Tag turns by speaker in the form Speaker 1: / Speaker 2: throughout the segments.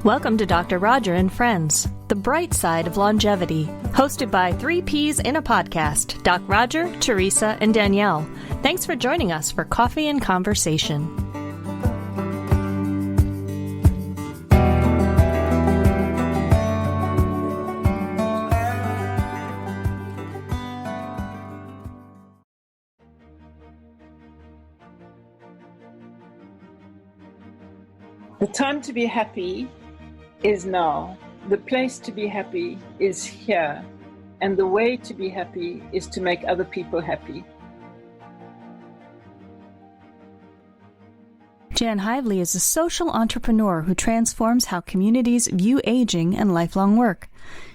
Speaker 1: Welcome to Dr. Roger and Friends, the bright side of longevity, hosted by three Ps in a podcast, Doc Roger, Teresa, and Danielle. Thanks for joining us for Coffee and Conversation.
Speaker 2: The time to be happy is now. The place to be happy is here. And the way to be happy is to make other people happy.
Speaker 1: Jan Hively is a social entrepreneur who transforms how communities view aging and lifelong work.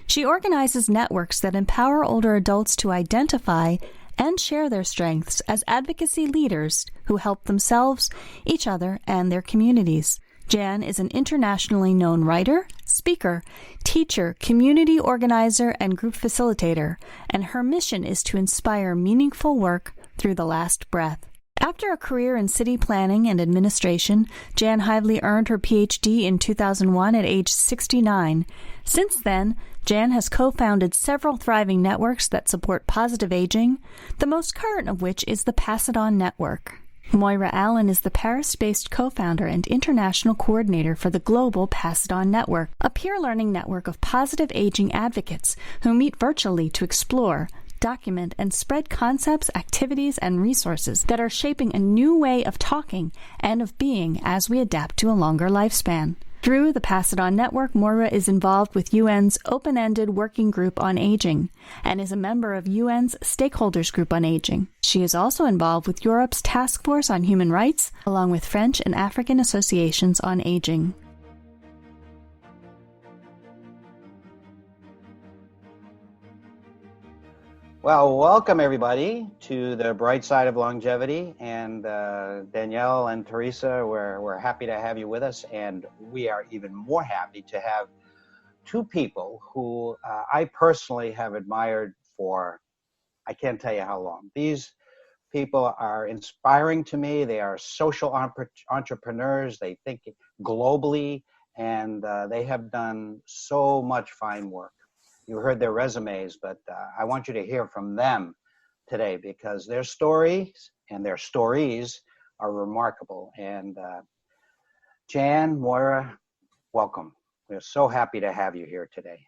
Speaker 1: She organizes networks that empower older adults to identify and share their strengths as advocacy leaders who help themselves, each other, and their communities. Jan is an internationally known writer, speaker, teacher, community organizer, and group facilitator, and her mission is to inspire meaningful work through the last breath. After a career in city planning and administration, Jan Hively earned her PhD in 2001 at age 69. Since then, Jan has co-founded several thriving networks that support positive aging, the most current of which is the Pass It On Network. Moira Allan is the Paris-based co-founder and international coordinator for the global Pass It On Network, a peer-learning network of positive aging advocates who meet virtually to explore, document, and spread concepts, activities, and resources that are shaping a new way of talking and of being as we adapt to a longer lifespan. Through the Pass It On Network, Moira is involved with UN's Open-Ended Working Group on Aging and is a member of UN's Stakeholders Group on Aging. She is also involved with Europe's Task Force on Human Rights, along with French and African associations on aging.
Speaker 3: Well, welcome everybody to the bright side of longevity, and Danielle and Teresa, we're happy to have you with us, and we are even more happy to have two people who I personally have admired for, I can't tell you how long. These people are inspiring to me. They are social entrepreneurs. They think globally, and they have done so much fine work. You heard their resumes, but I want you to hear from them today because their stories and their stories are remarkable. And Jan, Moira, welcome. We're so happy to have you here today.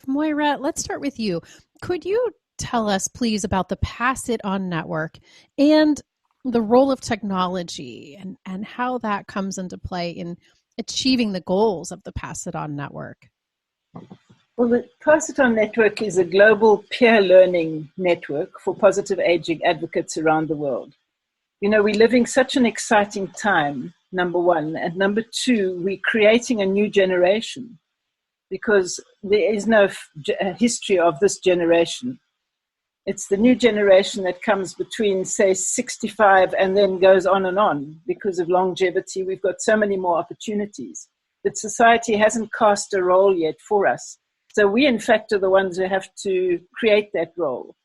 Speaker 4: Moira, let's start with you. Could you tell us, please, about the Pass It On Network and the role of technology and how that comes into play in achieving the goals of the Pass It On Network?
Speaker 2: Well, the Pass It On Network is a global peer learning network for positive aging advocates around the world. You know, we're living such an exciting time, number one. And number two, we're creating a new generation because there is no history of this generation. It's the new generation that comes between, say, 65 and then goes on because of longevity. We've got so many more opportunities that society hasn't cast a role yet for us. So we, in fact, are the ones who have to create that role.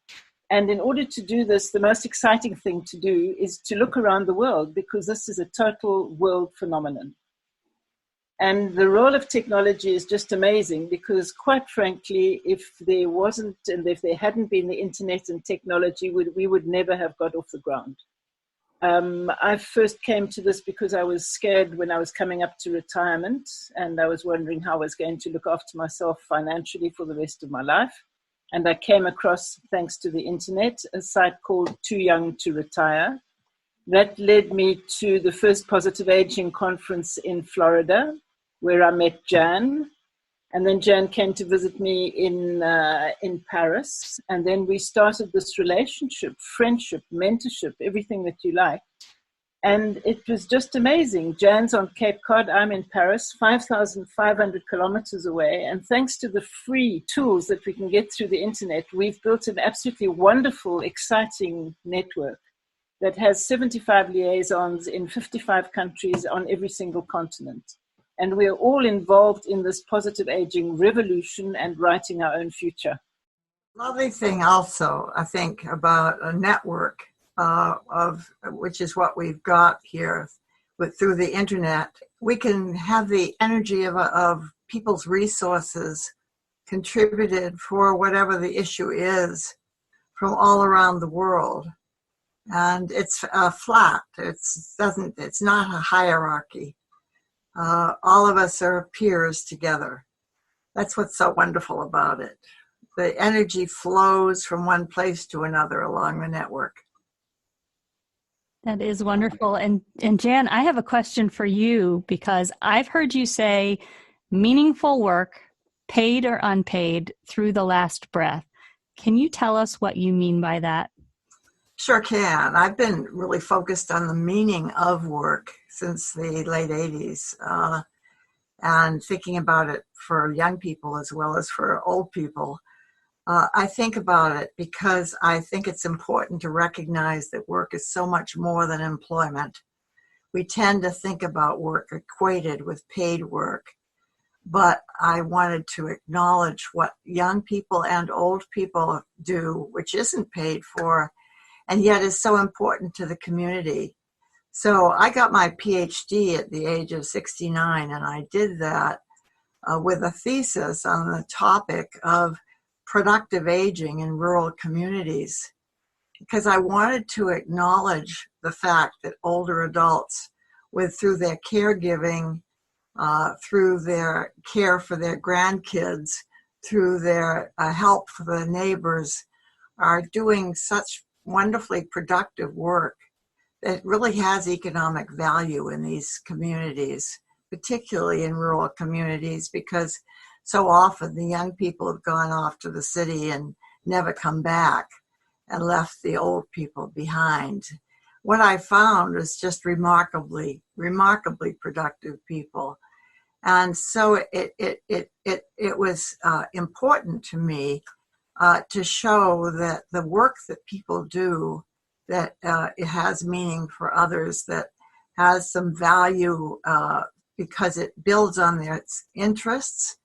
Speaker 2: And in order to do this, the most exciting thing to do is to look around the world because this is a total world phenomenon. And the role of technology is just amazing because, quite frankly, if there wasn't and if there hadn't been the internet and technology, we would never have got off the ground. I first came to this because I was scared when I was coming up to retirement and I was wondering how I was going to look after myself financially for the rest of my life. And I came across, thanks to the internet, a site called Too Young to Retire. That led me to the first Positive Aging Conference in Florida, where I met Jan. And then Jan came to visit me in Paris. And then we started this relationship, friendship, mentorship, everything that you like. And it was just amazing. Jan's on Cape Cod, I'm in Paris, 5,500 kilometers away. And thanks to the free tools that we can get through the internet, we've built an absolutely wonderful, exciting network that has 75 liaisons in 55 countries on every single continent. And we're all involved in this positive aging revolution and writing our own future.
Speaker 5: Lovely thing also, I think, about a network of which is what we've got here through the internet we can have the energy of people's resources contributed for whatever the issue is from all around the world. And it's flat. It's not a hierarchy. All of us are peers together. That's what's so wonderful about it. The energy flows from one place to another along the network.
Speaker 1: That is wonderful. And Jan, I have a question for you, because I've heard you say meaningful work, paid or unpaid, through the last breath. Can you tell us what you mean by that?
Speaker 5: Sure can. I've been really focused on the meaning of work since the late 80s, and thinking about it for young people as well as for old people. I think about it because I think it's important to recognize that work is so much more than employment. We tend to think about work equated with paid work, but I wanted to acknowledge what young people and old people do, which isn't paid for, and yet is so important to the community. So I got my PhD at the age of 69, and I did that with a thesis on the topic of productive aging in rural communities, because I wanted to acknowledge the fact that older adults, through their caregiving, through their care for their grandkids, through their help for the neighbors, are doing such wonderfully productive work that really has economic value in these communities, particularly in rural communities, because so often the young people have gone off to the city and never come back and left the old people behind. What I found was just remarkably productive people. And so it was important to me to show that the work that people do, that it has meaning for others, that has some value because it builds on their interests,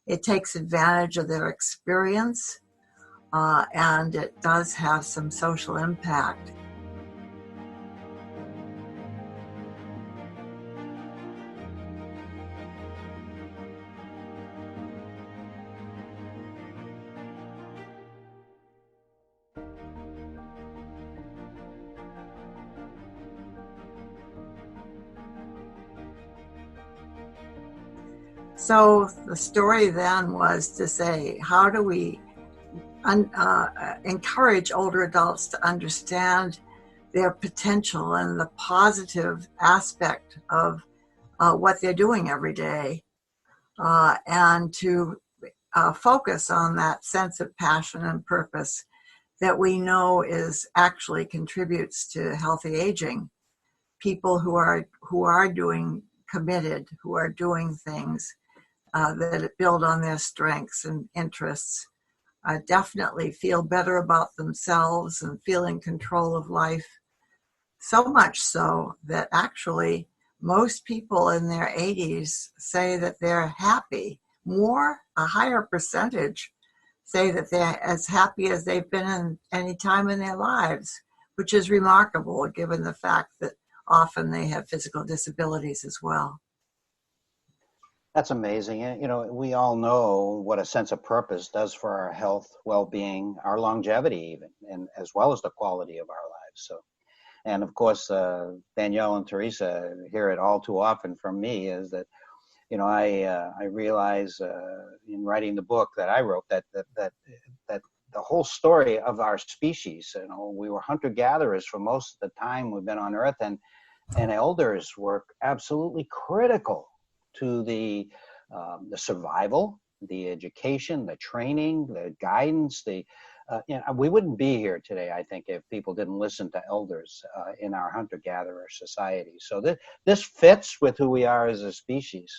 Speaker 5: it takes advantage of their experience, and it does have some social impact. So the story then was to say, how do we encourage older adults to understand their potential and the positive aspect of what they're doing every day, and to focus on that sense of passion and purpose that we know is actually contributes to healthy aging. People who are doing committed, who are doing things that build on their strengths and interests, definitely feel better about themselves and feel in control of life. So much so that actually most people in their 80s say that they're happy. A higher percentage say that they're as happy as they've been in any time in their lives, which is remarkable given the fact that often they have physical disabilities as well.
Speaker 3: That's amazing. You know, we all know what a sense of purpose does for our health, well-being, our longevity even, and as well as the quality of our lives. So, and of course, Danielle and Teresa hear it all too often from me, is that, you know, I realize in writing the book that I wrote that the whole story of our species, you know, we were hunter-gatherers for most of the time we've been on Earth, and elders were absolutely critical to the survival, the education, the training, the guidance. You know, we wouldn't be here today, I think, if people didn't listen to elders in our hunter-gatherer society. So this fits with who we are as a species.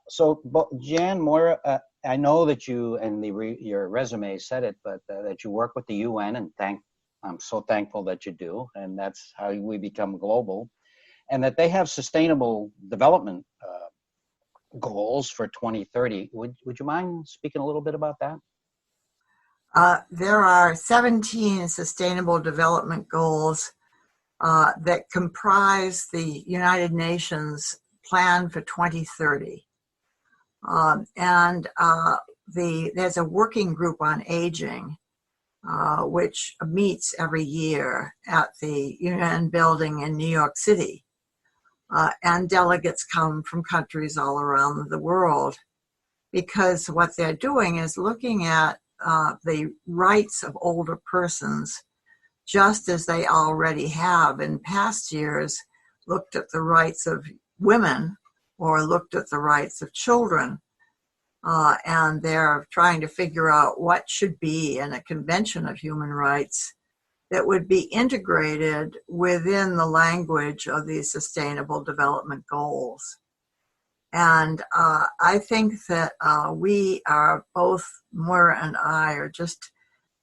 Speaker 3: So, Jan, Moira, I know that you, and your resume said it, but that you work with the UN, and I'm so thankful that you do, and that's how we become global, and that they have sustainable development goals for 2030. Would you mind speaking a little bit about that?
Speaker 5: There are 17 sustainable development goals that comprise the United Nations plan for 2030. There's a working group on aging, which meets every year at the UN building in New York City. And delegates come from countries all around the world, because what they're doing is looking at the rights of older persons, just as they already have in past years looked at the rights of women or looked at the rights of children. And they're trying to figure out what should be in a convention of human rights that would be integrated within the language of these sustainable development goals. And I think that we are both, Moira and I, are just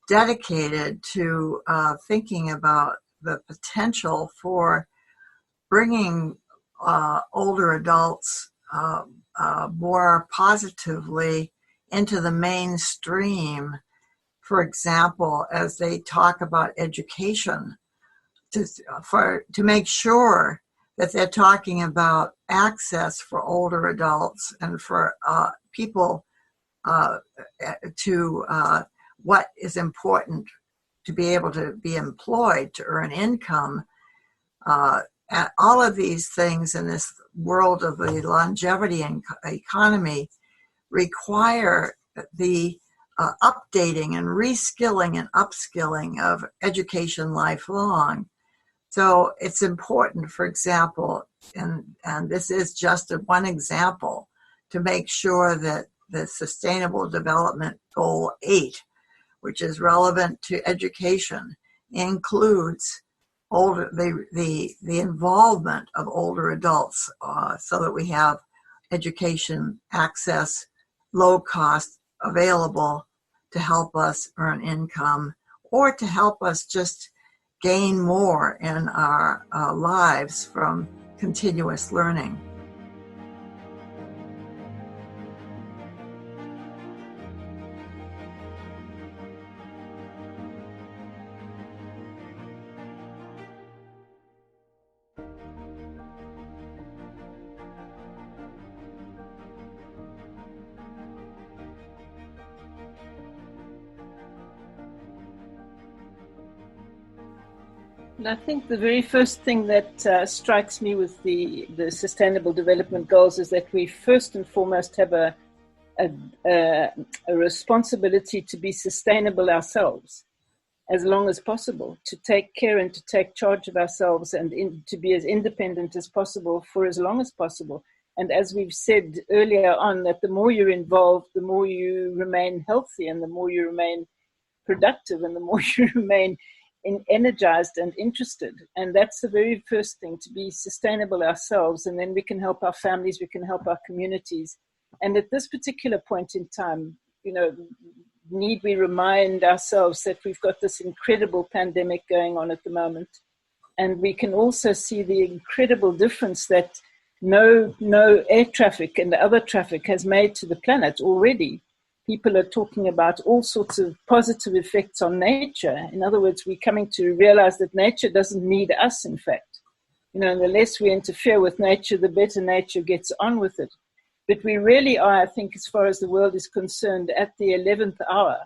Speaker 5: dedicated to thinking about the potential for bringing older adults more positively into the mainstream. For example, as they talk about education, to make sure that they're talking about access for older adults and for people to what is important to be able to be employed, to earn income. All of these things in this world of the longevity economy require the updating and reskilling and upskilling of education lifelong. So it's important, for example, and this is just one example, to make sure that the Sustainable Development Goal 8, which is relevant to education, includes the involvement of older adults, so that we have education access, low cost, available to help us earn income, or to help us just gain more in our lives from continuous learning.
Speaker 2: And I think the very first thing that strikes me with the Sustainable Development Goals is that we first and foremost have a responsibility to be sustainable ourselves as long as possible, to take care and to take charge of ourselves, and to be as independent as possible for as long as possible. And as we've said earlier on, that the more you're involved, the more you remain healthy, and the more you remain productive, and the more you remain energized and interested. And that's the very first thing, to be sustainable ourselves, and then we can help our families, we can help our communities. And at this particular point in time, need we remind ourselves that we've got this incredible pandemic going on at the moment, and we can also see the incredible difference that no air traffic and other traffic has made to the planet already. People are talking about all sorts of positive effects on nature. In other words, we're coming to realize that nature doesn't need us, in fact. And the less we interfere with nature, the better nature gets on with it. But we really are, I think, as far as the world is concerned, at the 11th hour.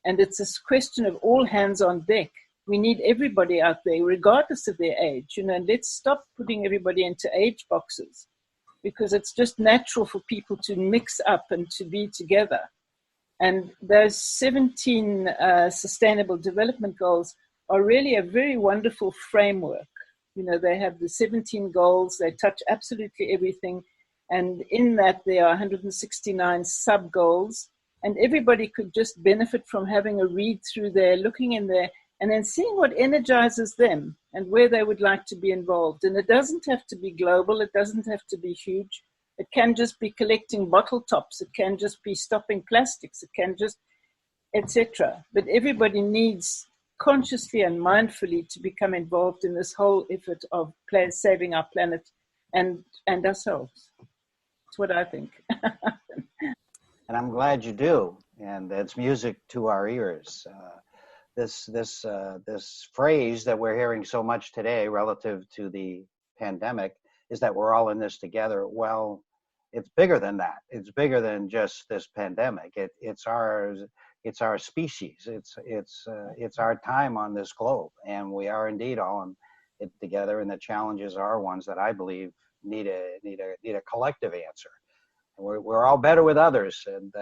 Speaker 2: And it's a question of all hands on deck. We need everybody out there, regardless of their age. And let's stop putting everybody into age boxes, because it's just natural for people to mix up and to be together. And those 17 Sustainable Development Goals are really a very wonderful framework. They have the 17 goals, they touch absolutely everything. And in that, there are 169 sub-goals. And everybody could just benefit from having a read through there, looking in there, and then seeing what energizes them and where they would like to be involved. And it doesn't have to be global, it doesn't have to be huge. It can just be collecting bottle tops. It can just be stopping plastics. It can just, etc. But everybody needs consciously and mindfully to become involved in this whole effort of saving our planet and ourselves. That's what I think.
Speaker 3: And I'm glad you do. And it's music to our ears. This phrase that we're hearing so much today relative to the pandemic is that we're all in this together. Well, it's bigger than that. It's bigger than just this pandemic. It's our species. It's our time on this globe, and we are indeed all in it together. And the challenges are ones that I believe need a collective answer. We're all better with others, and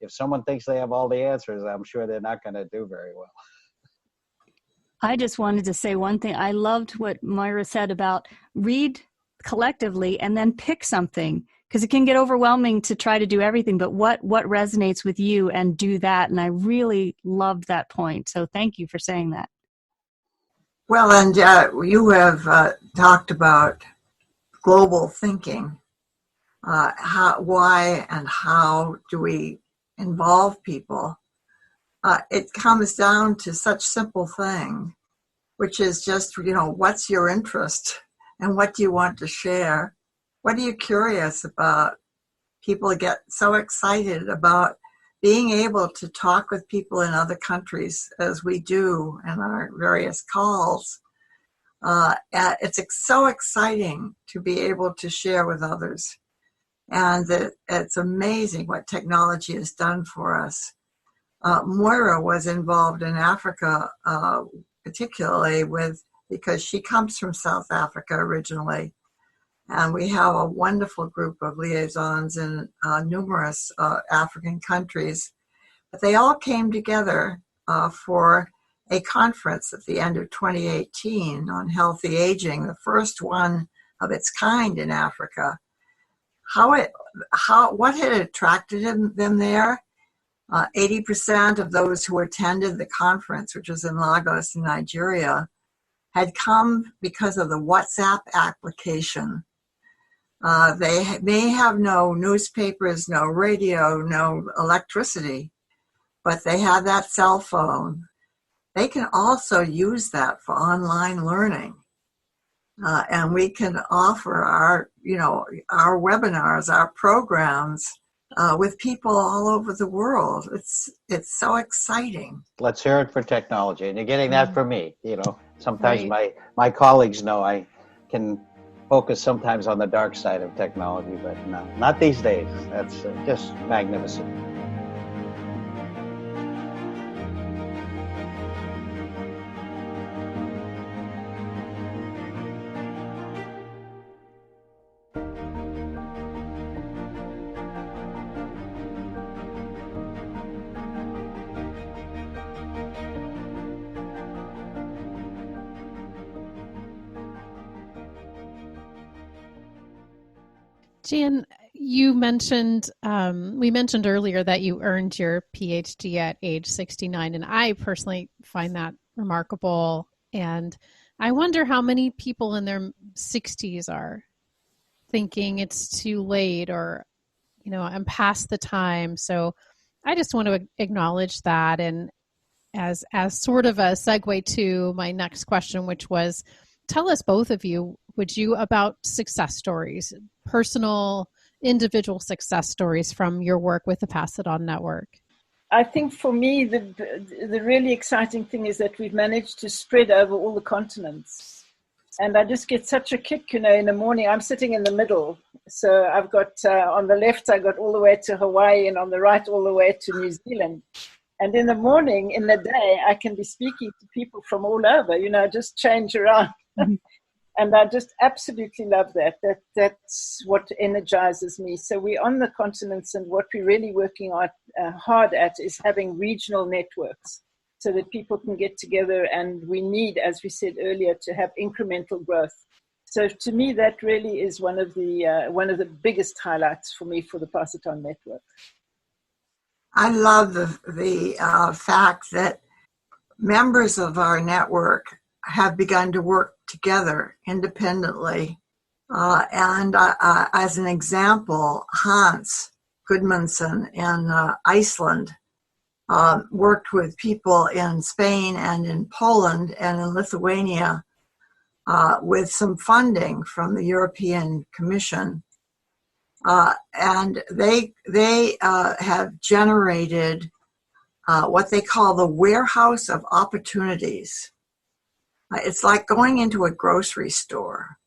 Speaker 3: if someone thinks they have all the answers, I'm sure they're not going to do very well.
Speaker 1: I just wanted to say one thing. I loved what Moira said about read collectively and then pick something, because it can get overwhelming to try to do everything, but what resonates with you, and do that. And I really loved that point. So thank you for saying that.
Speaker 5: Well, and you have talked about global thinking. Why and how do we involve people? It comes down to such simple thing, which is just, what's your interest and what do you want to share? What are you curious about? People get so excited about being able to talk with people in other countries, as we do in our various calls. It's so exciting to be able to share with others. And it's amazing what technology has done for us. Moira was involved in Africa, particularly because she comes from South Africa originally. And we have a wonderful group of liaisons in numerous African countries. But they all came together for a conference at the end of 2018 on healthy aging, the first one of its kind in Africa. What had attracted them there? 80% of those who attended the conference, which was in Lagos, in Nigeria, had come because of the WhatsApp application. They may have no newspapers, no radio, no electricity, but they have that cell phone. They can also use that for online learning. And we can offer our webinars, our programs with people all over the world. It's so exciting.
Speaker 3: Let's hear it for technology. And you're getting that from me. Sometimes my colleagues know I can focus sometimes on the dark side of technology, but no, not these days. That's just magnificent.
Speaker 4: Jan, you mentioned, we mentioned earlier that you earned your PhD at age 69, and I personally find that remarkable. And I wonder how many people in their 60s are thinking it's too late, or, I'm past the time. So I just want to acknowledge that. And as sort of a segue to my next question, which was, tell us, both of you, would you, about success stories, personal, individual success stories from your work with the Pass It On Network?
Speaker 2: I think for me, the really exciting thing is that we've managed to spread over all the continents. And I just get such a kick, in the morning. I'm sitting in the middle. So I've got, on the left, I got all the way to Hawaii, and on the right, all the way to New Zealand. And in the morning, in the day, I can be speaking to people from all over, just change around. And I just absolutely love that. That's what energizes me. So we're on the continents, and what we're really working hard at is having regional networks so that people can get together. And we need, as we said earlier, to have incremental growth. So to me, that really is one of the biggest highlights for me for the Pass It On Network.
Speaker 5: I love the fact that members of our network have begun to work together independently. And as an example, Hans Gudmundsson in Iceland worked with people in Spain and in Poland and in Lithuania with some funding from the European Commission. And they have generated what they call the warehouse of opportunities. It's like going into a grocery store,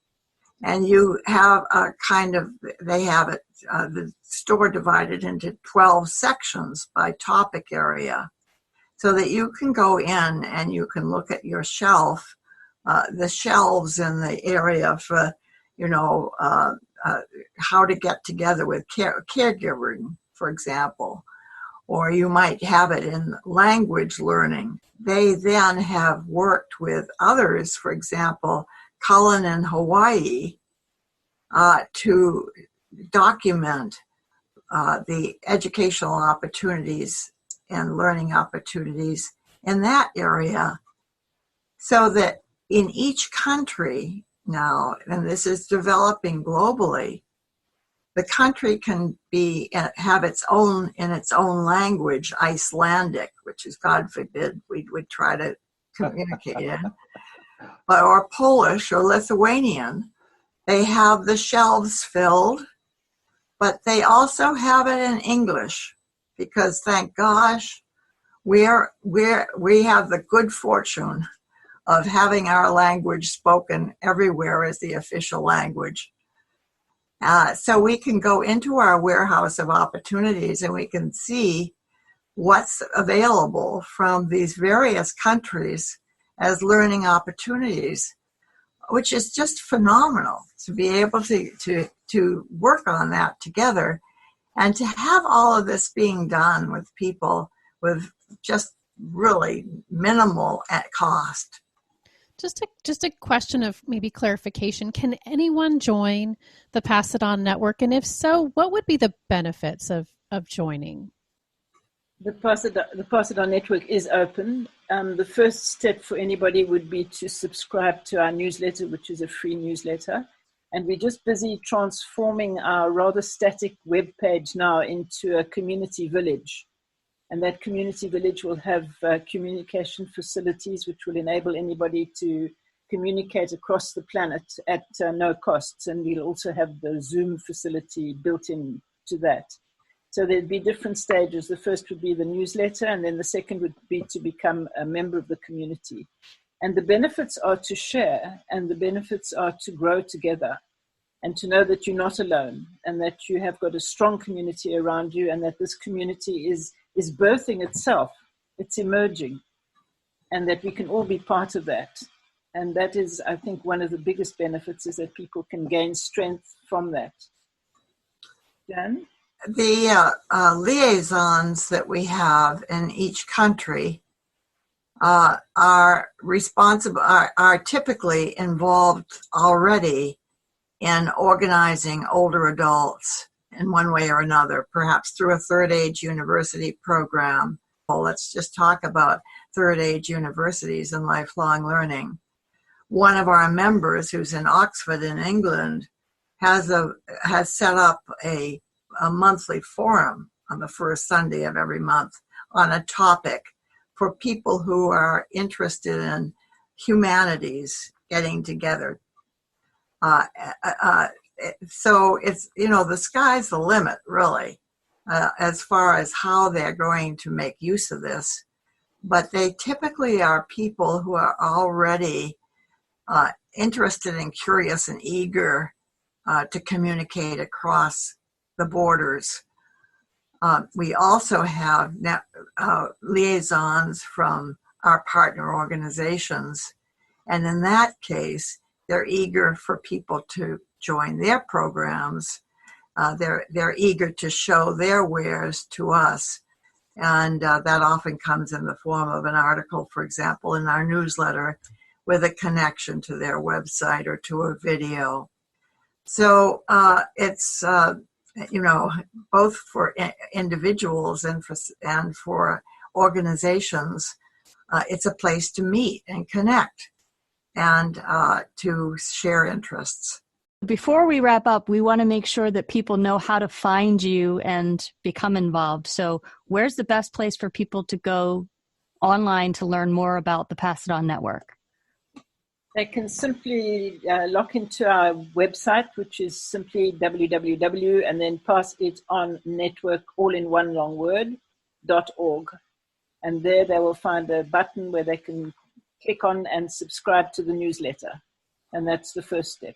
Speaker 5: And you have a kind of, they have it, the store divided into 12 sections by topic area, so that you can go in and you can look at your shelf, the shelves in the area for, how to get together with caregiving, for example. Or you might have it in language learning. They then have worked with others, for example, Cullen in Hawaii, to document the educational opportunities and learning opportunities in that area, so that in each country now, and this is developing globally, the country can have its own language, Icelandic, which is, God forbid, we would try to communicate in, or Polish or Lithuanian. They have the shelves filled, but they also have it in English, because thank gosh, we have the good fortune of having our language spoken everywhere as the official language. So we can go into our warehouse of opportunities and we can see what's available from these various countries as learning opportunities, which is just phenomenal to be able to work on that together, and to have all of this being done with people with just really minimal at cost.
Speaker 4: Just a question of maybe clarification. Can anyone join the Pass It On network? And if so, what would be the benefits of joining?
Speaker 2: The Pass It On network is open. The first step for anybody would be to subscribe to our newsletter, which is a free newsletter. And we're just busy transforming our rather static web page now into a community village. And that community village will have communication facilities which will enable anybody to communicate across the planet at no costs. And we'll also have the Zoom facility built in to that. So there'd be different stages. The first would be the newsletter, and then the second would be to become a member of the community. And the benefits are to share, and the benefits are to grow together, and to know that you're not alone, and that you have got a strong community around you, and that this community is birthing itself, it's emerging, and that we can all be part of that. And that is, I think, one of the biggest benefits, is that people can gain strength from that. Jan?
Speaker 5: The liaisons that we have in each country are responsible, are typically involved already in organizing older adults in one way or another, perhaps through a third age university program. Well, let's just talk about third age universities and lifelong learning. One of our members, who's in Oxford in England, has set up a monthly forum on the first Sunday of every month on a topic for people who are interested in humanities getting together. So it's, the sky's the limit, really, as far as how they're going to make use of this. But they typically are people who are already interested and curious and eager to communicate across the borders. We also have liaisons from our partner organizations, and in that case, they're eager for people to join their programs. They're eager to show their wares to us, and that often comes in the form of an article, for example, in our newsletter, with a connection to their website or to a video. So it's both for individuals and for organizations, it's a place to meet and connect and to share interests.
Speaker 1: Before we wrap up, we want to make sure that people know how to find you and become involved. So where's the best place for people to go online to learn more about the Pass It On network?
Speaker 2: They can simply log into our website, which is simply www, and then Pass It On Network, all in one long word, .org. And there they will find a button where they can click on and subscribe to the newsletter. And that's the first step.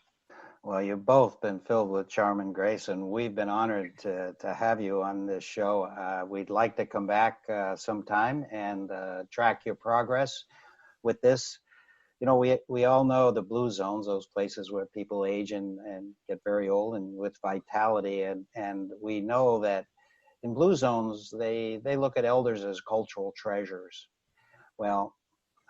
Speaker 3: Well, you've both been filled with charm and grace, and we've been honored to have you on this show. We'd like to come back sometime and track your progress with this. You know, we all know the blue zones, those places where people age and get very old and with vitality. And we know that in blue zones, they look at elders as cultural treasures. Well,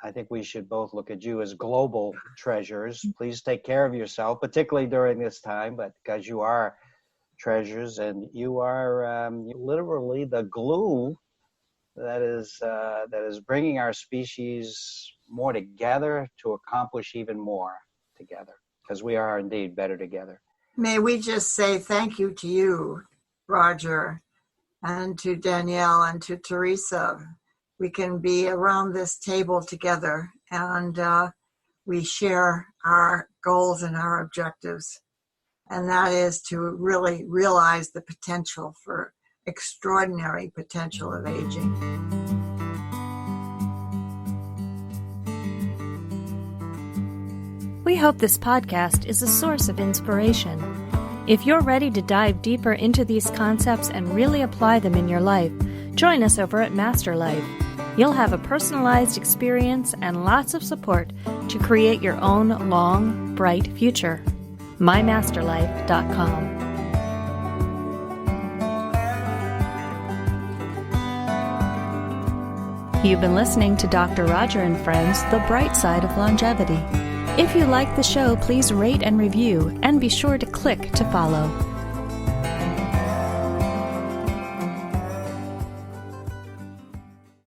Speaker 3: I think we should both look at you as global treasures. Please take care of yourself, particularly during this time, but because you are treasures and you are literally the glue that is bringing our species more together to accomplish even more together, because we are indeed better together.
Speaker 5: May we just say thank you to you, Roger, and to Danielle and to Teresa. We can be around this table together, and we share our goals and our objectives. And that is to really realize the potential for extraordinary potential of aging.
Speaker 1: We hope this podcast is a source of inspiration. If you're ready to dive deeper into these concepts and really apply them in your life, join us over at Master Life. You'll have a personalized experience and lots of support to create your own long, bright future. mymasterlife.com. You've been listening to Dr. Roger and Friends, The Bright Side of Longevity. If you like the show, please rate and review, and be sure to click to follow.